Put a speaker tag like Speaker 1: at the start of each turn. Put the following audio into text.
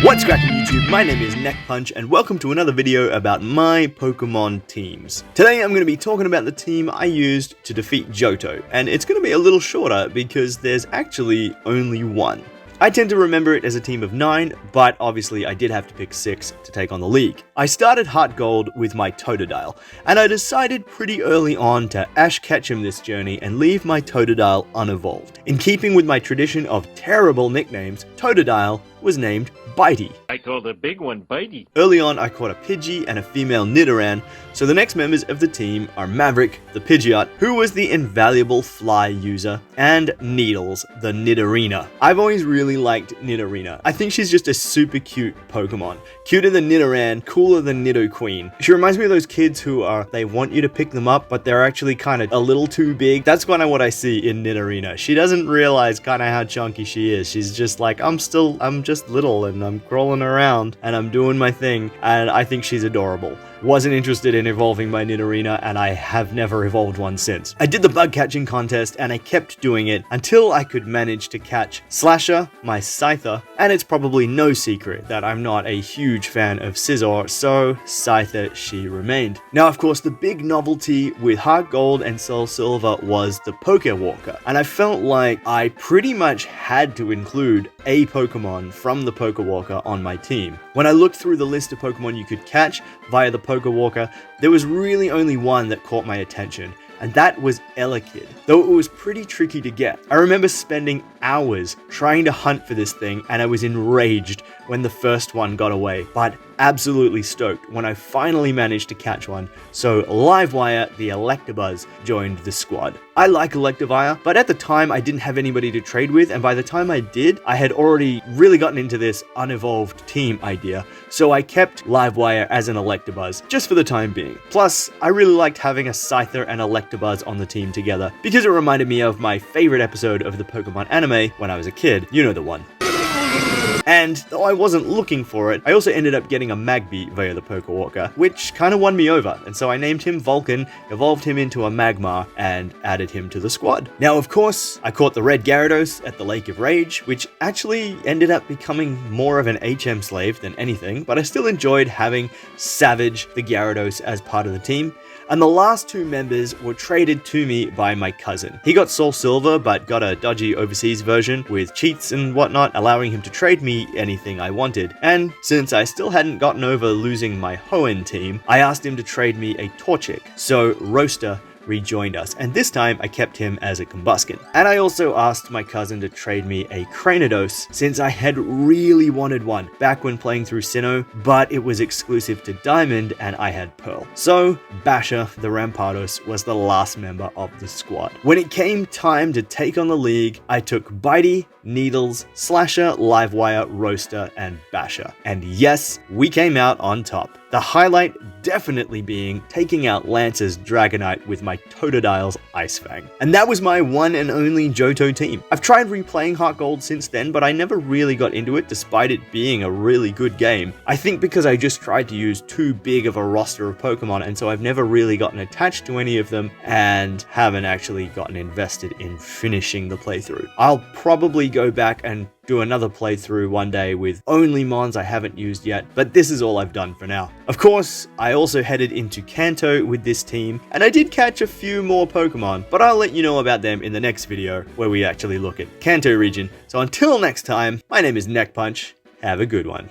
Speaker 1: What's cracking YouTube? My name is NeckPunch and welcome to another video about my Pokemon teams. Today I'm going to be talking about the team I used to defeat Johto, and it's going to be a little shorter because there's actually only one. I tend to remember it as a team of 9, but obviously I did have to pick 6 to take on the league. I started Heart Gold with my Totodile, and I decided pretty early on to Ash Ketchum this journey and leave my Totodile unevolved. In keeping with my tradition of terrible nicknames, Totodile was named Bitey.
Speaker 2: I call the big one Bitey.
Speaker 1: Early on, I caught a Pidgey and a female Nidoran, so the next members of the team are Maverick, the Pidgeot, who was the invaluable fly user, and Needles, the Nidorina. I've always really liked Nidorina. I think she's just a super cute Pokemon. Cuter than Nidoran, cooler than Nidoqueen. She reminds me of those kids who they want you to pick them up, but they're actually kind of a little too big. That's kind of what I see in Nidorina. She doesn't realize kind of how chunky she is. She's just like, I'm just little and I'm crawling around and I'm doing my thing, and I think she's adorable. Wasn't interested in evolving my Nidorina, and I have never evolved one since. I did the bug catching contest and I kept doing it until I could manage to catch Slasher, my Scyther, and it's probably no secret that I'm not a huge fan of Scizor, so Scyther she remained. Now of course the big novelty with Heart Gold and Soul Silver was the Pokewalker, and I felt like I pretty much had to include a Pokemon from the Pokewalker on my team. When I looked through the list of Pokemon you could catch via the Pokewalker, there was really only one that caught my attention, and that was Elekid, though it was pretty tricky to get. I remember spending hours trying to hunt for this thing, and I was enraged when the first one got away, but absolutely stoked when I finally managed to catch one, so Livewire the Electabuzz joined the squad. I like Electivire, but at the time I didn't have anybody to trade with, and by the time I did, I had already really gotten into this unevolved team idea, so I kept Livewire as an Electabuzz, just for the time being. Plus, I really liked having a Scyther and Electabuzz on the team together, because it reminded me of my favorite episode of the Pokemon anime when I was a kid. You know the one. And though I wasn't looking for it, I also ended up getting a Magby via the Pokewalker, which kind of won me over, and so I named him Vulcan, evolved him into a Magmar, and added him to the squad. Now of course, I caught the red Gyarados at the Lake of Rage, which actually ended up becoming more of an HM slave than anything, but I still enjoyed having Savage the Gyarados as part of the team. And the last 2 members were traded to me by my cousin. He got Soul Silver, but got a dodgy overseas version with cheats and whatnot, allowing him to trade me anything I wanted. And since I still hadn't gotten over losing my Hoenn team, I asked him to trade me a Torchic, so Roaster rejoined us, and this time I kept him as a Combuskin. And I also asked my cousin to trade me a Cranidos, since I had really wanted one back when playing through Sinnoh, but it was exclusive to Diamond and I had Pearl. So Basher the Rampardos was the last member of the squad. When it came time to take on the league, I took Bitey, Needles, Slasher, Livewire, Roaster, and Basher. And yes, we came out on top. The highlight definitely being taking out Lance's Dragonite with my Totodile's Ice Fang. And that was my one and only Johto team. I've tried replaying Heart Gold since then, but I never really got into it despite it being a really good game. I think because I just tried to use too big of a roster of Pokemon, and so I've never really gotten attached to any of them and haven't actually gotten invested in finishing the playthrough. I'll probably go back and do another playthrough one day with only mons I haven't used yet, but this is all I've done for now. Of course, I also headed into Kanto with this team, and I did catch a few more Pokemon, but I'll let you know about them in the next video where we actually look at Kanto region. So until next time, my name is NeckPunch. Have a good one.